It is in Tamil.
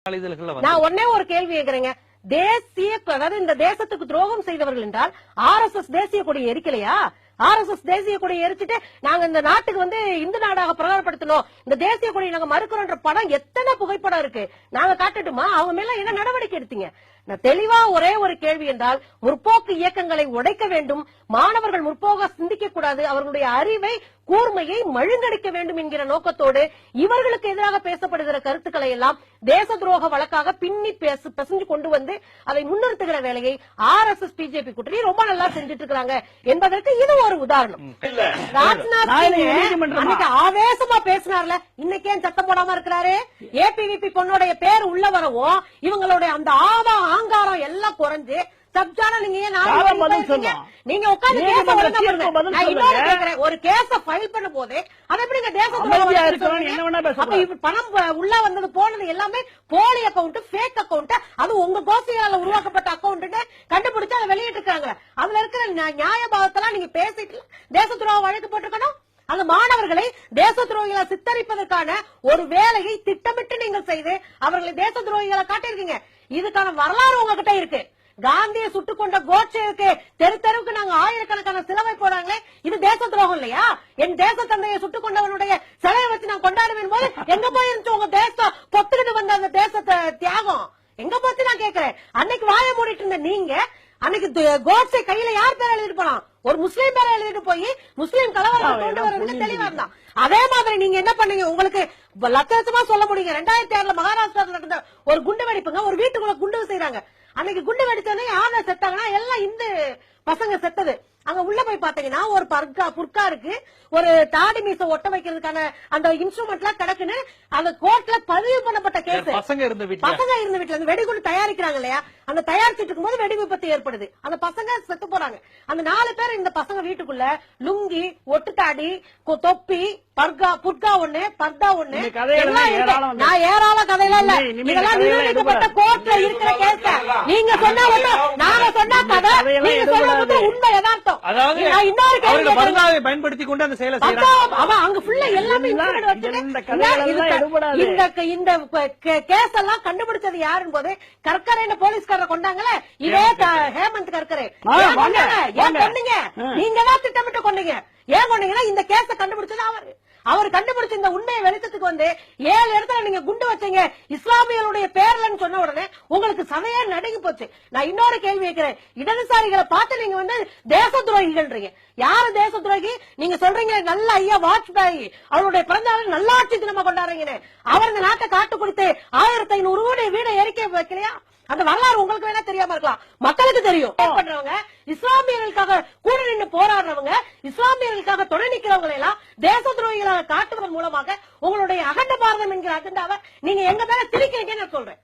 நான் ஒன்னே ஒரு கேள்வி கேக்குறேங்க. தேசிய, அதாவது இந்த தேசத்துக்கு துரோகம் செய்தவர்கள் என்றால் RSS தேசிய கொடியை எரிக்கலையா? RSS தேசிய கொடியை எரிச்சிட்டு நாங்க இந்த நாட்டுக்கு இந்து நாடாக பிரகடனப்படுத்தணும், இந்த தேசிய கொடியை நாங்க மறுக்கிறோன்ற படம் எத்தனை புகைப்படம் இருக்கு, நாங்க காட்டட்டுமா? அவங்க மேல என்ன நடவடிக்கை எடுத்தீங்க? நான் தெளிவா ஒரே ஒரு கேள்வி என்றால், முற்போக்கு இயக்கங்களை உடைக்க வேண்டும், மாணவர்கள் முற்போக சிந்திக்க கூடாது, அவர்களுடைய அறிவை கூர்மையை மழுங்கடிக்க வேண்டும் என்கிற நோக்கத்தோடு இவர்களுக்கு எதிராக பேசப்படுகிற கருத்துக்களை எல்லாம் தேச துரோக வழக்காக பின்னி பிசைஞ்சு கொண்டு வந்து அதை முன்னிறுத்துகிற வேலையை RSS BJP கூட்டணி ரொம்ப நல்லா செஞ்சுட்டு இருக்காங்க என்பதற்கு இது ஒரு உதாரணம். ராஜ்நாத் சிங் ஆவேசமா பேசினார்ல, இன்னைக்கு ஏன் சத்தம் போடாம இருக்கிறாரு? APVP பொண்ணுடைய பேர் உள்ள வரவும் இவங்களுடைய அந்த ஆங்காரம் எல்லாம் குறைஞ்சு சப்ஜான நீங்க நீங்க உட்கார்ந்து ஒரு கேஸ ஃபைல் பண்ணும் போதே அதை எப்படி பணம் உள்ள வந்தது போனது எல்லாமே போலி அக்கௌண்ட், ஃபேக் அக்கௌண்ட், அது உங்க கோசியால உருவாக்கப்பட்ட அக்கௌண்ட் கண்டுபிடிச்சு அதை வெளியிட்டு இருக்காங்க. அதுல இருக்கிற நியாயபாவத்தெல்லாம் நீங்க பேசிட்டு தேச துரோக வழக்கு போட்டிருக்கணும். அந்த மாணவர்களை தேச துரோகிகளை சித்தரிப்பதற்கான ஒரு வேலையை திட்டமிட்டு நீங்கள் செய்து அவர்களை தேச துரோகிகளை காட்டியிருக்கீங்க. இதுக்கான வரலாறு உங்ககிட்ட இருக்கு. காந்தியை சுட்டுக் கொண்ட கோட்சேவுக்கு தெரு தெருவுக்கு நாங்க ஆயிரக்கணக்கான சிலவை போறாங்களே, இது தேச துரோகம் இல்லையா? என் தேச தந்தையை சுட்டுக் கொண்டவனுடைய சிலையை வச்சு நான் கொண்டாடுவேன் போது எங்க போயிருந்துச்சு உங்க தேசம் பொத்துக்கிட்டு வந்த அந்த தேசத்தை தியாகம் எங்க போச்சு நான் கேட்கிறேன். அன்னைக்கு வாய மூடிட்டு இருந்த நீங்க அன்னைக்கு கோட்சே கையில யார் பேர் எழுதிட்டு போலாம்? ஒரு முஸ்லீம் பேரை எழுதிட்டு போய் முஸ்லீம் கலவரத்தை கொண்டு வரதுக்கு தெளிவா இருந்தான். அதே மாதிரி நீங்க என்ன பண்ணீங்க? உங்களுக்கு லட்சமா சொல்ல முடியுங்க. 2006 மகாராஷ்டிராவில் நடந்த ஒரு குண்டு வெடிப்புங்க, ஒரு வீட்டுக்குள்ள குண்டு செய்யறாங்க. அன்னைக்கு குண்டு வெடிச்சோடனே யாரை செத்தாங்கன்னா எல்லாம் இந்து பசங்க செத்தது. அங்க உள்ள போய் பாத்தீங்கன்னா ஒரு புர்கா இருக்கு, ஒரு தாடி மீச ஒட்ட வைக்கிறதுக்கான அந்த இன்ஸ்ட்ருமெண்ட் எல்லாம் கிடக்குன்னு அந்த கோர்ட்ல பதிவு பண்ணப்பட்ட கேஸ். பசங்க இருந்த வீட்டுல அந்த வெடிகுண்டு தயாரிக்கிறாங்க இல்லையா, அந்த தயாரிச்சிட்டு இருக்கும் போது வெடி விபத்து ஏற்படுது, அந்த பசங்க செத்து போறாங்க. அந்த 4 பேர் இந்த பசங்க வீட்டுக்குள்ள லுங்கி, ஒட்டுத்தாடி, தொப்பி, புர்கா ஒண்ணு, பர்தா ஒண்ணு, நான் ஏராள கதையெல்லாம் இல்ல, இதெல்லாம் நிரூபிக்கப்பட்ட கோர்ட்ல இருக்கிற கேஸ். நீங்க சொன்னா நாங்க சொன்னா கதை, நீங்க சொல்றது உண்மை யதார்த்தம். பயன்படுத்தி கொண்டு அந்த செயலை அங்க ஃபுல்லா எல்லாமே இந்த கேஸ் எல்லாம் கண்டுபிடிச்சது யாருன்னு போது கர்கரே போலீஸ்காரரை கொண்டாங்களே, இதே ஹேமந்த் கர்கரே. ஏன் கொண்டீங்க? நீங்க தான் திட்டமிட்டு கொண்டீங்க. ஏன் கொண்டீங்கன்னா இந்த கேஸ கண்டுபிடிச்சது அவர் கண்டுபிடிச்ச இந்த உண்மையை வெளிச்சத்துக்கு 7 இடத்துல நீங்க குண்டு வச்சீங்க இஸ்லாமியர்களுடைய பேர்லன்னு சொன்ன உடனே உங்களுக்கு சதையே நடுங்கி போச்சு. நான் இன்னொரு கேள்வி கேட்கிறேன். இடதுசாரிகளை பார்த்து நீங்க தேச துரோகிகள்ன்றீங்க. யாரு தேச துரோகி? நீங்க சொல்றீங்க நல்ல ஐயா வாஜ்பாய் அவருடைய பிறந்த நாள் நல்லாட்சி தினமா கொண்டாடுறீங்கன்னு. அவர் இந்த நாட்டை காட்டு கொடுத்து 1500 கோடி வீடை எரிக்கை வைக்கலையா? அந்த வரலாறு உங்களுக்கு வேணா தெரியாம இருக்கலாம், மக்களுக்கு தெரியும். பண்றவங்க இஸ்லாமியர்களுக்காக கூட நின்று போராடுறவங்க, இஸ்லாமியர்களுக்காக துணை நிற்கிறவங்க எல்லாம் தேச துரோகிகளாக காட்டுவதன் மூலமாக உங்களுடைய அகண்ட பாரதம் என்கிற அஜெண்டாவை நீங்க எங்க மேல திணிக்கிறீங்கன்னு நான் சொல்றேன்.